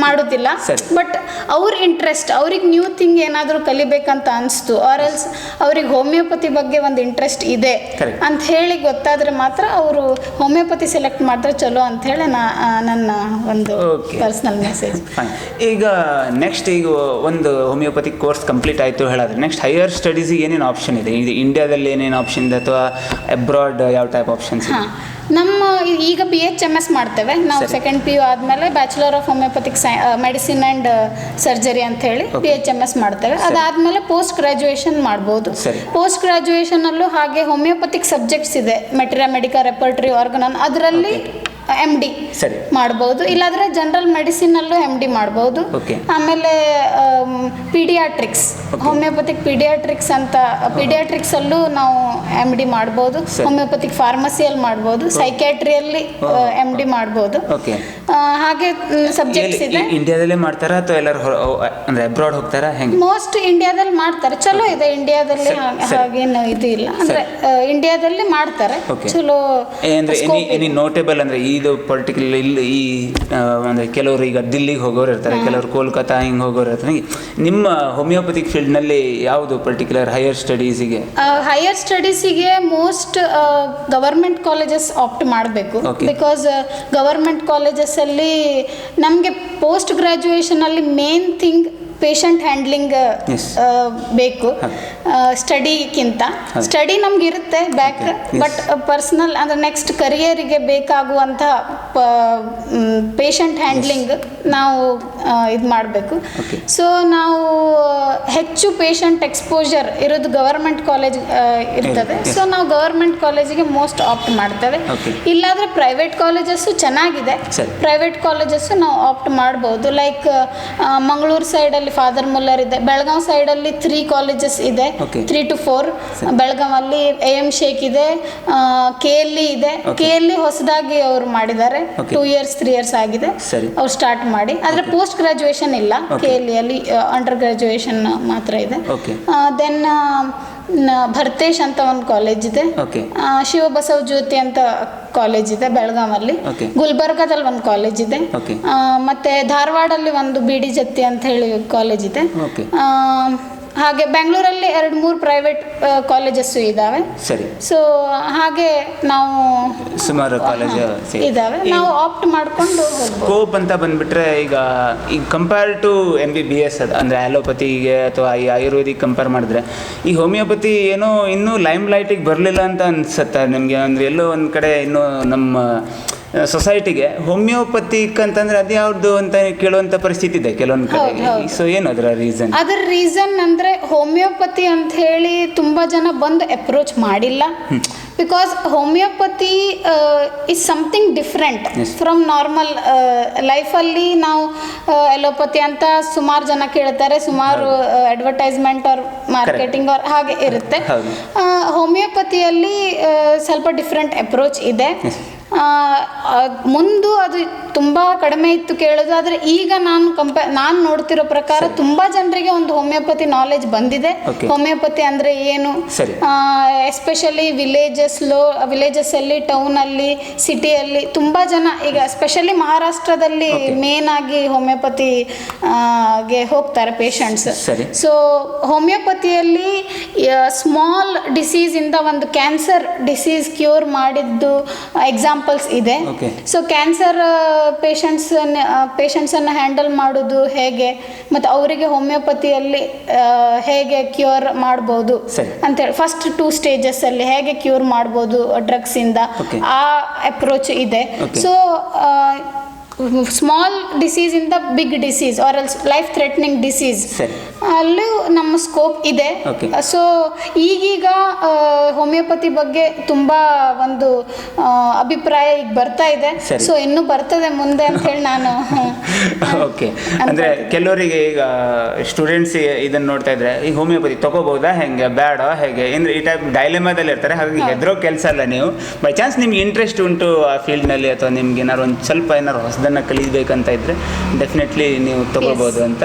ಮಾಡೋದಿಲ್ಲ. ಬಟ್ ಅವ್ರ ಇಂಟ್ರೆಸ್ಟ್, ಅವ್ರಿಗೆ ನ್ಯೂ ಥಿಂಗ್ ಏನಾದರೂ ಕಲಿಬೇಕಂತ ಅನಿಸ್ತು, ಆರಲ್ಸ್ ಅವ್ರಿಗೆ ಹೋಮಿಯೋಪತಿ ಬಗ್ಗೆ ಒಂದು ಇಂಟ್ರೆಸ್ಟ್ ಇದೆ ಅಂತ ಹೇಳಿ ಗೊತ್ತಾದರೆ ಮಾತ್ರ ಅವರು ಹೋಮಿಯೋಪತಿ ಸೆಲೆಕ್ಟ್ ಮಾಡಿದ್ರೆ ಚಲೋ ಅಂತ ಹೇಳಿ ನನ್ನ ಒಂದು ಪರ್ಸನಲ್ ಮೆಸೇಜ್. ಈಗ ನೆಕ್ಸ್ಟ್ ಈಗ ಒಂದು ಹೋಮಿಯೋಪತಿ ಕೋರ್ಸ್ ಕಂಪ್ಲೀಟ್ ಆಯಿತು ಹೇಳಿದ್ರೆ ನೆಕ್ಸ್ಟ್ ಹೈಯರ್ ಸ್ಟಡೀಸಿಗೆ ಏನೇನು ಆಪ್ಷನ್ ಇದೆ? ಇದು ಇಂಡಿಯಾದಲ್ಲಿ ಏನೇನು ಆಪ್ಷನ್ ಇದೆ ಅಥವಾ ಅಬ್ರಾಡ್ ಯಾವ ಟೈಪ್ ಆಪ್ಷನ್ಸ್ ಇದೆ? ನಮ್ಮ ಈಗ BHMS ಮಾಡ್ತೇವೆ ನಾವು. ಸೆಕೆಂಡ್ PU ಆದಮೇಲೆ bachelor of homeopathic medicine and surgery ಅಂತ ಹೇಳಿ BHMS ಮಾಡ್ತೇವೆ. ಅದಾದಮೇಲೆ ಪೋಸ್ಟ್ ಗ್ರಾಜುಯೇಷನ್ ಮಾಡ್ಬೋದು. ಪೋಸ್ಟ್ ಗ್ರಾಜುಯೇಷನಲ್ಲೂ ಹಾಗೆ ಹೋಮಿಯೋಪತಿಕ್ ಸಬ್ಜೆಕ್ಟ್ಸ್ ಇದೆ, ಮೆಟ್ರಿಯಾ ಮೆಡಿಕಾ, ರೆಪರ್ಟ್ರಿ, ಆರ್ಗನನ್, ಅದರಲ್ಲಿ MD ಮಾಡ್ಬೋದು. ಇಲ್ಲಾಂದರೆ ಜನರಲ್ ಮೆಡಿಸಿನಲ್ಲೂ MD ಮಾಡ್ಬೋದು. ಆಮೇಲೆ ಪೀಡಿಯಾಟ್ರಿಕ್ಸ್, ಹೋಮಿಯೋಪತಿಕ್ ಪೀಡಿಯಾಟ್ರಿಕ್ಸ್ ಅಂತ, ಪೀಡಿಯಾಟ್ರಿಕ್ಸಲ್ಲೂ ನಾವು MD ಮಾಡ್ಬೋದು. ಹೋಮಿಯೋಪತಿಕ್ ಫಾರ್ಮಸಿಯಲ್ಲಿ ಮಾಡ್ಬೋದು. ಸೈಕ್ಯಾಟ್ರಿಯಲ್ಲಿ MD ಮಾಡ್ಬೋದು. ಹಾಗೆ ಸಬ್ಜೆಕ್ಟ್ಸ್ ಇದೆ. ಇಂಡಿಯಾದಲ್ಲೇ ಮಾಡ್ತಾರಾ ಅಥವಾ ಎಲ್ಲರೂ ಅಂದರೆ ಅಬ್ರಾಡ್ ಹೋಗ್ತಾರಾ? ಹೆಂಗೆ? ಮೋಸ್ಟ್ ಇಂಡಿಯಾದಲ್ಲಿ ಮಾಡ್ತಾರೆ. ಚಲೋ ಇದೆ ಇಂಡಿಯಾದಲ್ಲಿ, ಹಾಗೇನು ಇದು ಇಲ್ಲ. ಅಂದರೆ ಇಂಡಿಯಾದಲ್ಲಿ ಮಾಡ್ತಾರೆ ಚಲೋ. ನೋಟೇಬಲ್ ಅಂದರೆ ಇದು ಪರ್ಟಿಕ್ಯುಲರ್ ಇಲ್ಲಿ ಈ ಅಂದರೆ ಕೆಲವರು ಈಗ ದಿಲ್ಲಿಗೆ ಹೋಗೋರು ಇರ್ತಾರೆ, ಕೆಲವರು ಕೋಲ್ಕತ್ತಾ ಹಿಂಗೆ ಹೋಗೋರು ಇರ್ತಾರೆ. ನಿಮ್ಮ ಹೋಮಿಯೋಪತಿಕ್ ಫೀಲ್ಡ್ನಲ್ಲಿ ಯಾವುದು ಪರ್ಟಿಕ್ಯುಲರ್ ಹೈಯರ್ ಸ್ಟಡೀಸಿಗೆ? ಹೈಯರ್ ಸ್ಟಡೀಸಿಗೆ ಮೋಸ್ಟ್ ಗವರ್ಮೆಂಟ್ ಕಾಲೇಜಸ್ ಆಪ್ಟ್ ಮಾಡಬೇಕು. ಬಿಕಾಸ್ ಗವರ್ಮೆಂಟ್ ಕಾಲೇಜಸ್ಸಲ್ಲಿ ನಮಗೆ ಪೋಸ್ಟ್ ಗ್ರ್ಯಾಜುಯೇಷನಲ್ಲಿ ಮೇನ್ ಥಿಂಗ್ ಪೇಷಂಟ್ ಹ್ಯಾಂಡ್ಲಿಂಗ್ ಬೇಕು ಸ್ಟಡಿಗಿಂತ. ಸ್ಟಡಿ ನಮ್ಗೆ ಇರುತ್ತೆ ಬ್ಯಾಕ್, ಬಟ್ ಪರ್ಸ್ನಲ್ ಅಂದರೆ ನೆಕ್ಸ್ಟ್ ಕರಿಯರಿಗೆ ಬೇಕಾಗುವಂಥ ಪೇಷಂಟ್ ಹ್ಯಾಂಡ್ಲಿಂಗ್ ನಾವು ಇದು ಮಾಡಬೇಕು. ಸೊ ನಾವು ಹೆಚ್ಚು ಪೇಷಂಟ್ ಎಕ್ಸ್ಪೋಜರ್ ಇರೋದು ಗವರ್ಮೆಂಟ್ ಕಾಲೇಜ್ ಇರ್ತದೆ. ಸೊ ನಾವು ಗವರ್ಮೆಂಟ್ ಕಾಲೇಜಿಗೆ ಮೋಸ್ಟ್ ಆಪ್ಟ್ ಮಾಡ್ತೇವೆ. ಇಲ್ಲಾಂದರೆ ಪ್ರೈವೇಟ್ ಕಾಲೇಜಸ್ಸು ಚೆನ್ನಾಗಿದೆ, ಪ್ರೈವೇಟ್ ಕಾಲೇಜಸ್ಸು ನಾವು ಆಪ್ಟ್ ಮಾಡ್ಬೋದು. ಲೈಕ್ ಮಂಗಳೂರು ಸೈಡಲ್ಲಿ ಫಾದರ್ ಮುಲ್ಲರ್ ಇದೆ, ಬೆಳಗಾವಿ ಸೈಡಲ್ಲಿ 3 ಕಾಲೇಜಸ್ ಇದೆ, 3 to 4. ಬೆಳಗಾವಲ್ಲಿ AM ಶೇಖ್ ಇದೆ, KLE ಇದೆ. KLE ಹೊಸದಾಗಿ ಅವರು ಮಾಡಿದ್ದಾರೆ, 2 years 3 years ಆಗಿದೆ ಅವ್ರು ಸ್ಟಾರ್ಟ್ ಮಾಡಿ. ಆದರೆ ಪೋಸ್ಟ್ ಗ್ರಾಜುಯೇಷನ್ ಇಲ್ಲ KLE ಅಲ್ಲಿ, ಅಂಡರ್ ಗ್ರಾಜುಯೇಷನ್ ಮಾತ್ರ ಇದೆ. ದೆನ್ ಭರ್ತೇಶ್ ಅಂತ ಒಂದು ಕಾಲೇಜ್ ಇದೆ. ಓಕೆ. ಶಿವಬಸವ ಜ್ಯೋತಿ ಅಂತ ಕಾಲೇಜ್ ಇದೆ ಬೆಳಗಾಮಲ್ಲಿ. ಓಕೆ. ಗುಲ್ಬರ್ಗಾದಲ್ಲಿ ಒಂದು ಕಾಲೇಜ್ ಇದೆ. ಓಕೆ. ಮತ್ತೆ ಧಾರವಾಡಲ್ಲಿ ಒಂದು ಬಿ ಡಿ ಜತ್ತಿ ಅಂತ ಹೇಳಿ ಕಾಲೇಜ್ ಇದೆ. ಓಕೆ. ಹಾಗೆ ಬೆಂಗಳೂರಲ್ಲಿ 2-3 ಪ್ರೈವೇಟ್ ಕಾಲೇಜಸ್ಸು ಇದ್ದಾವೆ. ಸರಿ. ಸೊ ಹಾಗೆ ನಾವು ಸುಮಾರು ಕಾಲೇಜ್ ಇದ್ದಾವೆ, ನಾವು ಆಪ್ಟ್ ಮಾಡಿಕೊಂಡು ಹೋಗ್ಬೋದು. ಸ್ಕೋಪ್ ಅಂತ ಬಂದ್ಬಿಟ್ರೆ ಈಗ ಕಂಪೇರ್ ಟು MBBS ಅದು ಅಂದರೆ ಆ್ಯಲೋಪತಿಗೆ ಅಥವಾ ಈ ಆಯುರ್ವೇದಿಕ್ ಕಂಪೇರ್ ಮಾಡಿದ್ರೆ ಈ ಹೋಮಿಯೋಪತಿ ಏನೋ ಇನ್ನೂ ಲೈಮ್ ಲೈಟಿಗೆ ಬರಲಿಲ್ಲ ಅಂತ ಅನ್ಸುತ್ತೆ ನಿಮಗೆ? ಅಂದರೆ ಎಲ್ಲೋ ಒಂದು ಕಡೆ ಇನ್ನೂ ನಮ್ಮ ಸೊಸೈಟಿಗೆ ಹೋಮಿಯೋಪತಿಕ್ ಅಂತಂದ್ರೆ ಅದು ಯಾವ್ದು ಅಂತ ಕೇಳುವಂಥ ಪರಿಸ್ಥಿತಿ ಇದೆ ಕೆಲವೊಂದು ಕಡೆ. ಸೊ ಏನು ಅದರ ರೀಸನ್? ಅದರ ರೀಸನ್ ಅಂದರೆ ಹೋಮಿಯೋಪತಿ ಅಂತ ಹೇಳಿ ತುಂಬ ಜನ ಬಂದು ಅಪ್ರೋಚ್ ಮಾಡಿಲ್ಲ. Because homeopathy is something different from normal ಲೈಫಲ್ಲಿ. ನಾವು ಎಲೋಪತಿ ಅಂತ ಸುಮಾರು ಜನ ಕೇಳ್ತಾರೆ, ಸುಮಾರು ಅಡ್ವರ್ಟೈಸ್ಮೆಂಟ್ ಅವ್ರ ಮಾರ್ಕೆಟಿಂಗ್ ಅವ್ರ ಹಾಗೆ ಇರುತ್ತೆ. ಹೋಮಿಯೋಪತಿಯಲ್ಲಿ ಸ್ವಲ್ಪ ಡಿಫ್ರೆಂಟ್ ಅಪ್ರೋಚ್ ಇದೆ. ಮುಂದೆ ಅದು ತುಂಬ ಕಡಿಮೆ ಇತ್ತು ಕೇಳೋದು, ಆದರೆ ಈಗ ನಾನು ನೋಡ್ತಿರೋ ಪ್ರಕಾರ ತುಂಬ ಜನರಿಗೆ ಒಂದು ಹೋಮಿಯೋಪತಿ ನಾಲೆಜ್ ಬಂದಿದೆ. ಹೋಮಿಯೋಪತಿ ಅಂದರೆ ಏನು, ಎಸ್ಪೆಷಲಿ ವಿಲೇಜಸ್ಸಲ್ಲಿ, ಟೌನಲ್ಲಿ, ಸಿಟಿಯಲ್ಲಿ ತುಂಬ ಜನ ಈಗ ಎಸ್ಪೆಷಲಿ ಮಹಾರಾಷ್ಟ್ರದಲ್ಲಿ ಮೇನ್ ಆಗಿ ಹೋಮಿಯೋಪತಿಗೆ ಹೋಗ್ತಾರೆ ಪೇಷಂಟ್ಸ್. ಸೊ ಹೋಮಿಯೋಪತಿಯಲ್ಲಿ ಸ್ಮಾಲ್ ಡಿಸೀಸಿಂದ ಒಂದು ಕ್ಯಾನ್ಸರ್ ಡಿಸೀಸ್ ಕ್ಯೂರ್ ಮಾಡಿದ್ದು ಎಕ್ಸಾಂಪಲ್ಸ್ ಇದೆ. ಸೊ ಕ್ಯಾನ್ಸರ್ ಪೇಷಂಟ್ಸನ್ನು ಹ್ಯಾಂಡಲ್ ಮಾಡೋದು ಹೇಗೆ ಮತ್ತು ಅವರಿಗೆ ಹೋಮಿಯೋಪತಿಯಲ್ಲಿ ಹೇಗೆ ಕ್ಯೂರ್ ಮಾಡ್ಬೋದು ಅಂತೇಳಿ ಫಸ್ಟ್ 2 ಸ್ಟೇಜಸ್ಸಲ್ಲಿ ಹೇಗೆ ಕ್ಯೂರ್ ಮಾಡ್ಬೋದು ಡ್ರಗ್ಸಿಂದ, ಆ ಅಪ್ರೋಚ್ ಇದೆ. ಸೊ ಸ್ಮಾಲ್ ಡಿಸೀಸಿಂದ big disease or else life threatening disease ಅಲ್ಲೂ ನಮ್ಮ ಸ್ಕೋಪ್ ಇದೆ. ಸೊ ಈಗೀಗ ಹೋಮಿಯೋಪತಿ ಬಗ್ಗೆ ತುಂಬ ಒಂದು ಅಭಿಪ್ರಾಯ ಈಗ ಬರ್ತಾ ಇದೆ. ಸೊ ಇನ್ನೂ ಬರ್ತದೆ ಮುಂದೆ ಅಂತ ಹೇಳಿ ನಾನು ಓಕೆ. ಅಂದರೆ ಕೆಲವರಿಗೆ ಈಗ ಸ್ಟೂಡೆಂಟ್ಸ್ ಇದನ್ನು ನೋಡ್ತಾ ಇದ್ರೆ ಈ ಹೋಮಿಯೋಪತಿ ತಗೋಬಹುದಾ, ಹೆಂಗೆ ಬೇಡ ಹೇಗೆ ಅಂದರೆ ಈ ಟೈಪ್ ಡೈಲೆಮಾದಲ್ಲಿ ಇರ್ತಾರೆ. ಹಾಗಾಗಿ ಹೆದರೋ ಕೆಲಸ ಅಲ್ಲ. ನೀವು ಬೈ ಚಾನ್ಸ್ ನಿಮ್ಗೆ ಇಂಟ್ರೆಸ್ಟ್ ಉಂಟು ಆ ಫೀಲ್ಡ್ನಲ್ಲಿ ಅಥವಾ ನಿಮ್ಗೆ ಏನಾದ್ರು ಒಂದು ಸ್ವಲ್ಪ ಏನಾದ್ರು ಹೊಸದನ್ನು ಕಲಿಬೇಕಂತ ಇದ್ದರೆ ಡೆಫಿನೆಟ್ಲಿ ನೀವು ತಗೋಬೋದು ಅಂತ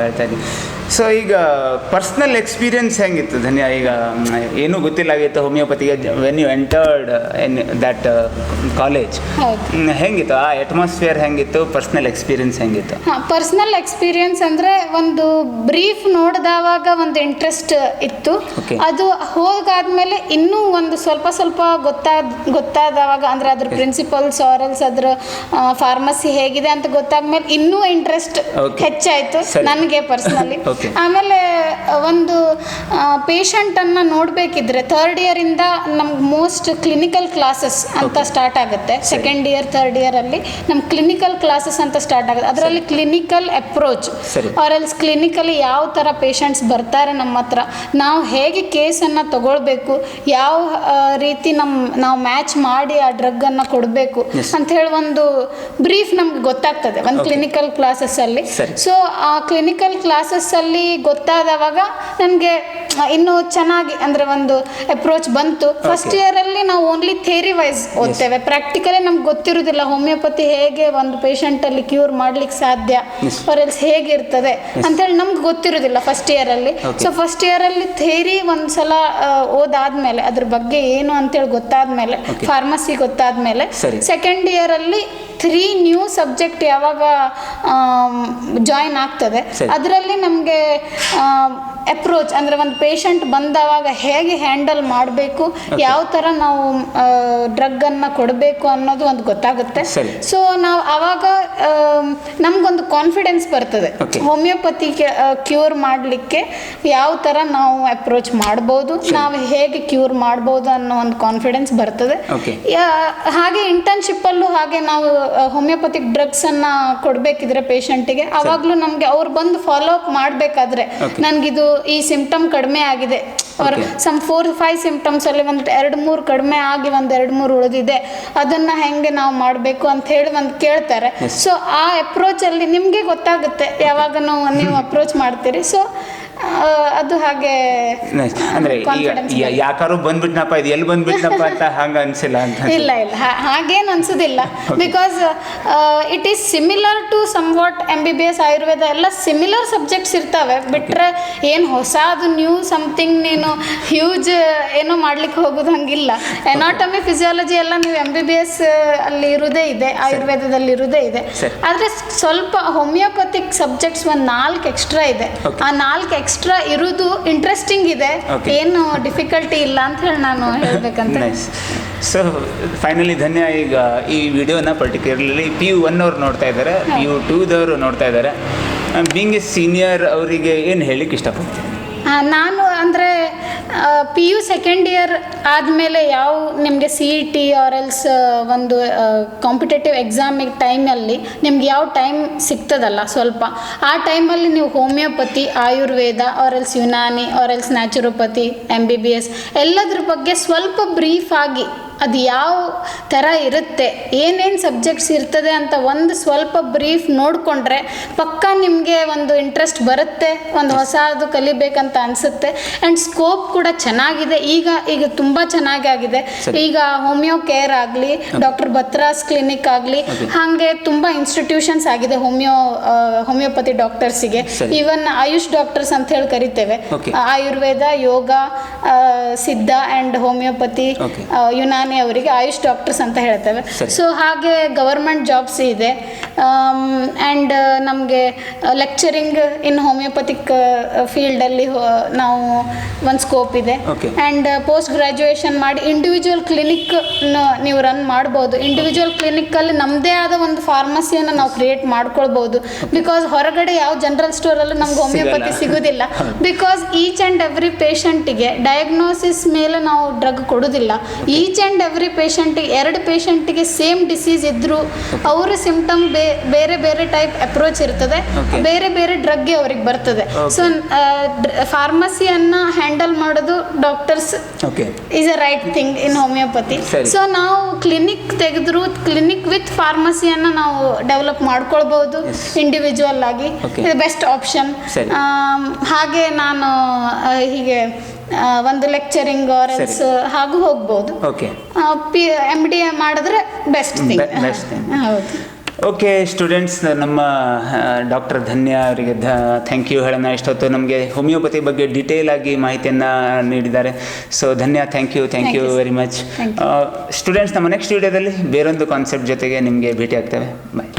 ಹೇಳ್ತಾ ಇದ್ದೀನಿ. ಸೊ ಈಗ ಪರ್ಸ್ನಲ್ ಎಕ್ಸ್ಪೀರಿಯನ್ಸ್ ಹೆಂಗಿತ್ತು ಧನ್ಯ? ಈಗ ಏನೂ ಗೊತ್ತಿಲ್ಲಾಗಿತ್ತು ಹೋಮಿಯೋಪತಿಗೆ, when you entered in that college, ಹೆಂಗಿತ್ತು ಆ ಅಟ್ಮಾಸ್ಫಿಯರ್, ಹೆಂಗಿತ್ತು ಪರ್ಸ್ನಲ್ ಎಕ್ಸ್ಪೀರಿಯನ್ಸ್ ಹೆಂಗಿತ್ತು? ಪರ್ಸ್ನಲ್ ಎಕ್ಸ್ಪೀರಿಯನ್ಸ್ ಅಂದರೆ ಒಂದು ಬ್ರೀಫ್ ನೋಡಿದವಾಗ ಒಂದು ಇಂಟ್ರೆಸ್ಟ್ ಇತ್ತು. ಅದು ಹೋಗಾದ್ಮೇಲೆ ಇನ್ನೂ ಒಂದು ಸ್ವಲ್ಪ ಗೊತ್ತಾದವಾಗ ಅಂದರೆ ಅದ್ರ ಪ್ರಿನ್ಸಿಪಲ್ಸ್ ಆರಲ್ಸ್ ಅದ್ರ ಫಾರ್ಮಸಿ ಹೇಗಿದೆ ಅಂತ ಗೊತ್ತಾದ್ಮೇಲೆ ಇನ್ನೂ ಇಂಟ್ರೆಸ್ಟ್ ಹೆಚ್ಚಾಯಿತು ನನಗೆ ಪರ್ಸ್ನಲಿ. ಆಮೇಲೆ ಒಂದು ಪೇಷಂಟನ್ನು ನೋಡಬೇಕಿದ್ರೆ 3rd ಇಯರಿಂದ ನಮ್ಗೆ ಮೋಸ್ಟ್ ಕ್ಲಿನಿಕಲ್ ಕ್ಲಾಸಸ್ ಅಂತ ಸ್ಟಾರ್ಟ್ ಆಗುತ್ತೆ. 2nd ಇಯರ್ 3rd ಇಯರಲ್ಲಿ ನಮ್ಮ ಕ್ಲಿನಿಕಲ್ ಕ್ಲಾಸಸ್ ಅಂತ ಸ್ಟಾರ್ಟ್ ಆಗುತ್ತೆ. ಅದರಲ್ಲಿ clinical approach or else clinically ಯಾವ ಥರ ಪೇಷಂಟ್ಸ್ ಬರ್ತಾರೆ ನಮ್ಮ ಹತ್ರ, ನಾವು ಹೇಗೆ ಕೇಸನ್ನು ತಗೊಳ್ಬೇಕು, ಯಾವ ರೀತಿ ನಾವು ಮ್ಯಾಚ್ ಮಾಡಿ ಆ ಡ್ರಗ್ಗನ್ನು ಕೊಡಬೇಕು ಅಂಥೇಳಿ ಒಂದು ಬ್ರೀಫ್ ನಮ್ಗೆ ಗೊತ್ತಾಗ್ತದೆ ಒಂದು ಕ್ಲಿನಿಕಲ್ ಕ್ಲಾಸಸ್ಸಲ್ಲಿ. ಸೊ ಆ ಕ್ಲಿನಿಕಲ್ ಕ್ಲಾಸಸ್ಸಲ್ಲಿ ಗೊತ್ತಾದವಾಗ ನನಗೆ ಇನ್ನೂ ಚೆನ್ನಾಗಿ ಅಂದರೆ ಒಂದು ಅಪ್ರೋಚ್ ಬಂತು. ಫಸ್ಟ್ ಇಯರಲ್ಲಿ ನಾವು ಓನ್ಲಿ ಥಿಯರಿ ವೈಸ್ ಓದ್ತೇವೆ, ಪ್ರಾಕ್ಟಿಕಲಿ ನಮ್ಗೆ ಗೊತ್ತಿರೋದಿಲ್ಲ ಹೋಮಿಯೋಪತಿ ಹೇಗೆ ಒಂದು ಪೇಷಂಟಲ್ಲಿ ಕ್ಯೂರ್ ಮಾಡ್ಲಿಕ್ಕೆ ಸಾಧ್ಯ ಎಲ್ಸ್ ಹೇಗಿರ್ತದೆ ಅಂತೇಳಿ ನಮ್ಗೆ ಗೊತ್ತಿರೋದಿಲ್ಲ ಫಸ್ಟ್ ಇಯರಲ್ಲಿ. ಸೊ ಫಸ್ಟ್ ಇಯರಲ್ಲಿ ಥಿಯರಿ ಒಂದು ಸಲ ಓದಾದ್ಮೇಲೆ ಅದ್ರ ಬಗ್ಗೆ ಏನು ಅಂತೇಳಿ ಗೊತ್ತಾದ್ಮೇಲೆ, ಫಾರ್ಮಸಿ ಗೊತ್ತಾದ್ಮೇಲೆ, 2nd ಇಯರಲ್ಲಿ 3 ನ್ಯೂ ಸಬ್ಜೆಕ್ಟ್ ಯಾವಾಗ ಜಾಯಿನ್ ಆಗ್ತದೆ ಅದರಲ್ಲಿ ನಮಗೆ ಅಪ್ರೋಚ್ ಅಂದರೆ ಒಂದು ಪೇಷಂಟ್ ಬಂದವಾಗ ಹೇಗೆ ಹ್ಯಾಂಡಲ್ ಮಾಡಬೇಕು, ಯಾವ ಥರ ನಾವು ಡ್ರಗ್ಗನ್ನು ಕೊಡಬೇಕು ಅನ್ನೋದು ಒಂದು ಗೊತ್ತಾಗುತ್ತೆ. ಸೊ ನಾವು ಆವಾಗ ನಮಗೊಂದು ಕಾನ್ಫಿಡೆನ್ಸ್ ಬರ್ತದೆ ಹೋಮಿಯೋಪತಿ ಕ್ಯೂರ್ ಮಾಡಲಿಕ್ಕೆ ಯಾವ ಥರ ನಾವು ಅಪ್ರೋಚ್ ಮಾಡ್ಬೋದು, ನಾವು ಹೇಗೆ ಕ್ಯೂರ್ ಮಾಡ್ಬೋದು ಅನ್ನೋ ಒಂದು ಕಾನ್ಫಿಡೆನ್ಸ್ ಬರ್ತದೆ. ಹಾಗೆ ಇಂಟರ್ನ್ಶಿಪ್ಪಲ್ಲೂ ಹಾಗೆ ನಾವು ಹೋಮಿಯೋಪತಿಕ್ ಡ್ರಗ್ಸನ್ನು ಕೊಡಬೇಕಿದ್ರೆ ಪೇಷಂಟಿಗೆ ಆವಾಗಲೂ ನಮಗೆ ಅವ್ರು ಬಂದು ಫಾಲೋ ಅಪ್ ಮಾಡಬೇಕಾದ್ರೆ ನನಗಿದು ಈ ಸಿಂಪ್ಟಮ್ ಕಡಿಮೆ ಆಗಿದೆ, ಅವ್ರ ಸಮ್ 4-5 ಸಿಂಪ್ಟಮ್ಸಲ್ಲಿ ಒಂದು 2-3 ಕಡಿಮೆ ಆಗಿ ಒಂದು 2-3 ಉಳಿದಿದೆ, ಅದನ್ನು ಹೆಂಗೆ ನಾವು ಮಾಡಬೇಕು ಅಂತ ಹೇಳಿ ಒಂದು ಕೇಳ್ತಾರೆ. ಸೊ ಆ ಅಪ್ರೋಚಲ್ಲಿ ನಿಮಗೆ ಗೊತ್ತಾಗುತ್ತೆ ಯಾವಾಗ ನೀವು ಅಪ್ರೋಚ್ ಮಾಡ್ತೀರಿ. ಸೊ ಅದು ಹಾಗೆ ಅಂದರೆ ಈಗ confidence ಯಾಕಾರು ಬಂದ್ಬಿಟ್ನಪ್ಪ ಇದು ಎಲ್ಲಿ ಬಂದ್ಬಿಟ್ನಪ್ಪ ಅಂತ ಹಂಗೆ ಅನಿಸಿಲ್ಲ ಅಂತ. ಇಲ್ಲ ಹಾಗೇನು ಅನ್ಸೋದಿಲ್ಲ. Because it is similar to somewhat MBBS Ayurveda ಎಲ್ಲ ಸಿಮಿಲರ್ ಸಬ್ಜೆಕ್ಟ್ಸ್ ಇರ್ತವೆ. ಬಿಟ್ಟರೆ ಏನು ಹೊಸದು ನ್ಯೂ ಸಮಥಿಂಗ್ ನೀನು ಹ್ಯೂಜ್ ಏನೋ ಮಾಡ್ಲಿಕ್ಕೆ ಹೋಗೋದು ಹಂಗಿಲ್ಲ. ಎನಾಟಮಿ ಫಿಸಿಯಾಲಜಿ ಎಲ್ಲ ನೀವು MBBS ಅಲ್ಲಿ ಇರೋದೇ ಇದೆ, ಆಯುರ್ವೇದದಲ್ಲಿ ಇರೋದೇ ಇದೆ. ಆದರೆ ಸ್ವಲ್ಪ ಹೋಮಿಯೋಪತಿಕ್ ಸಬ್ಜೆಕ್ಟ್ಸ್ ಒಂದು 4 ಎಕ್ಸ್ಟ್ರಾ ಇದೆ. ಆ 4 ಎಕ್ಸ್ಟ್ರಾ ಇರೋದು ಇಂಟ್ರೆಸ್ಟಿಂಗ್ ಇದೆ, ಏನು ಡಿಫಿಕಲ್ಟಿ ಇಲ್ಲ ಅಂತ ಹೇಳಿ ನಾನು ಹೇಳಬೇಕಂತ. ಸೊ ಫೈನಲಿ ಧನ್ಯ. ಈಗ ಈ ವಿಡಿಯೋನ ಪರ್ಟಿಕ್ಯುಲರ್ಲಿ PU1 ಅವ್ರು ನೋಡ್ತಾ ಇದ್ದಾರೆ, PU2ದವರು ನೋಡ್ತಾ ಇದ್ದಾರೆ. ಬೀಂಗ್ ಎ ಸೀನಿಯರ್ ಅವರಿಗೆ ಏನು ಹೇಳಲಿಕ್ಕೆ ಇಷ್ಟಪಡ್ತೀನಿ? ನಾನು ಅಂದರೆ PU ಸೆಕೆಂಡ್ ಇಯರ್ ಆದಮೇಲೆ ಯಾವ ನಿಮಗೆ CET ಆರ್ ಎಲ್ಸ್ ಒಂದು ಕಾಂಪಿಟೇಟಿವ್ ಎಕ್ಸಾಮಿಗೆ ಟೈಮಲ್ಲಿ ನಿಮ್ಗೆ ಯಾವ ಟೈಮ್ ಸಿಗ್ತದಲ್ಲ ಸ್ವಲ್ಪ, ಆ ಟೈಮಲ್ಲಿ ನೀವು homeopathy, Ayurveda or else Unani or else naturopathy, MBBS ಎಲ್ಲದ್ರ ಬಗ್ಗೆ ಸ್ವಲ್ಪ ಬ್ರೀಫ್ ಆಗಿ ಅದು ಯಾವ ಥರ ಇರುತ್ತೆ, ಏನೇನು ಸಬ್ಜೆಕ್ಟ್ಸ್ ಇರ್ತದೆ ಅಂತ ಒಂದು ಸ್ವಲ್ಪ ಬ್ರೀಫ್ ನೋಡಿಕೊಂಡ್ರೆ ಪಕ್ಕ ನಿಮಗೆ ಒಂದು ಇಂಟ್ರೆಸ್ಟ್ ಬರುತ್ತೆ, ಒಂದು ಹೊಸದು ಕಲಿಬೇಕಂತ ಅನಿಸುತ್ತೆ. ಆ್ಯಂಡ್ ಸ್ಕೋಪ್ ಕೂಡ ಚೆನ್ನಾಗಿದೆ, ಈಗ ತುಂಬ ಚೆನ್ನಾಗಿ ಆಗಿದೆ. ಈಗ ಹೋಮಿಯೋ ಕೇರ್ ಆಗಲಿ, ಡಾಕ್ಟರ್ ಬತ್ರಾಸ್ ಕ್ಲಿನಿಕ್ ಆಗಲಿ, ಹಾಗೆ ತುಂಬ ಇನ್ಸ್ಟಿಟ್ಯೂಷನ್ಸ್ ಆಗಿದೆ ಹೋಮಿಯೋಪತಿ ಡಾಕ್ಟರ್ಸಿಗೆ. ಈವನ್ ಆಯುಷ್ ಡಾಕ್ಟರ್ಸ್ ಅಂತ ಹೇಳಿ ಕರಿತೇವೆ. ಆಯುರ್ವೇದ, ಯೋಗ, ಸಿದ್ಧ ಆ್ಯಂಡ್ ಹೋಮಿಯೋಪತಿ, ಯುನಾನಿ ಅವರಿಗೆ ಆಯುಷ್ ಡಾಕ್ಟರ್ಸ್ ಅಂತ ಹೇಳ್ತೇವೆ. ಸೊ ಹಾಗೆ ಗವರ್ಮೆಂಟ್ ಜಾಬ್ಸ್ ಇದೆ. ಆ್ಯಂಡ್ ನಮಗೆ ಲೆಕ್ಚರಿಂಗ್ ಇನ್ ಹೋಮಿಯೋಪತಿಕ್ ಫೀಲ್ಡಲ್ಲಿ ನಾವು ಒಂದು ಸ್ಕೋಪ್ ಇದೆ. ಆ್ಯಂಡ್ ಪೋಸ್ಟ್ ಗ್ರ್ಯಾಜುಯೇಷನ್ ಮಾಡಿ ಇಂಡಿವಿಜುವಲ್ ಕ್ಲಿನಿಕ್ ನೀವು ರನ್ ಮಾಡ್ಬೋದು. ಇಂಡಿವಿಜುವಲ್ ಕ್ಲಿನಿಕ್ಕಲ್ಲಿ ನಮ್ಮದೇ ಆದ ಒಂದು ಫಾರ್ಮಸಿಯನ್ನು ನಾವು ಕ್ರಿಯೇಟ್ ಮಾಡ್ಕೊಳ್ಬೋದು. ಬಿಕಾಸ್ ಹೊರಗಡೆ ಯಾವ ಜನರಲ್ ಸ್ಟೋರಲ್ಲೂ ನಮ್ಗೆ ಹೋಮಿಯೋಪತಿ ಸಿಗೋದಿಲ್ಲ. ಬಿಕಾಸ್ ಈಚ್ ಆ್ಯಂಡ್ ಎವ್ರಿ ಪೇಷಂಟಿಗೆ ಡಯಾಗ್ನೋಸಿಸ್ ಮೇಲೆ ನಾವು ಡ್ರಗ್ ಕೊಡೋದಿಲ್ಲ. ಈಚ್ ಆ್ಯಂಡ್ ಎವ್ರಿ ಪೇಷಂಟಿಗೆ 2 ಪೇಷಂಟಿಗೆ ಸೇಮ್ ಡಿಸೀಸ್ ಇದ್ದರೂ ಅವರ ಸಿಂಪ್ಟಮ್ ಬೇರೆ ಬೇರೆ ಟೈಪ್ ಅಪ್ರೋಚ್ ಇರ್ತದೆ, ಬೇರೆ ಬೇರೆ ಡ್ರಗ್ಗೆ ಅವ್ರಿಗೆ ಬರ್ತದೆ. ಸೊ ಫಾರ್ಮಸಿಯನ್ನು ಹ್ಯಾಂಡಲ್ ಮಾಡೋದು doctors is A right thing in homeopathy. So ನಾವು ಕ್ಲಿನಿಕ್ ತೆಗೆದ್ರು ಕ್ಲಿನಿಕ್ ವಿತ್ ಫಾರ್ಮಸಿಯನ್ನು ನಾವು ಡೆವಲಪ್ ಮಾಡ್ಕೊಳ್ಬೋದು ಇಂಡಿವಿಜುವಲ್ ಆಗಿ. ಇದು ಬೆಸ್ಟ್ ಆಪ್ಷನ್. ಹಾಗೆ ನಾನು ಒಂದು ಲೆಕ್ಚರಿಂಗ್ ಆರ್ ಎಲ್ಸ್ ಹಾಗೂ ಹೋಗ್ಬೋದು. MD ಮಾಡಿದ್ರೆ ಬೆಸ್ಟ್ ಥಿಂಗ್. ಹೌದು. ಓಕೆ ಸ್ಟೂಡೆಂಟ್ಸ್, ನಮ್ಮ ಡಾಕ್ಟರ್ ಧನ್ಯ ಅವರಿಗೆ ಥ್ಯಾಂಕ್ ಯು ಹೇಳೋಣ. ಇಷ್ಟೊತ್ತು ನಮಗೆ ಹೋಮಿಯೋಪತಿ ಬಗ್ಗೆ ಡೀಟೇಲ್ ಆಗಿ ಮಾಹಿತಿಯನ್ನು ನೀಡಿದ್ದಾರೆ. So Dhanya, thank you very much. Students, ನಮ್ಮ ನೆಕ್ಸ್ಟ್ ವಿಡಿಯೋದಲ್ಲಿ ಬೇರೊಂದು ಕಾನ್ಸೆಪ್ಟ್ ಜೊತೆಗೆ ನಿಮಗೆ ಭೇಟಿ ಆಗ್ತೇವೆ. ಬಾಯ್.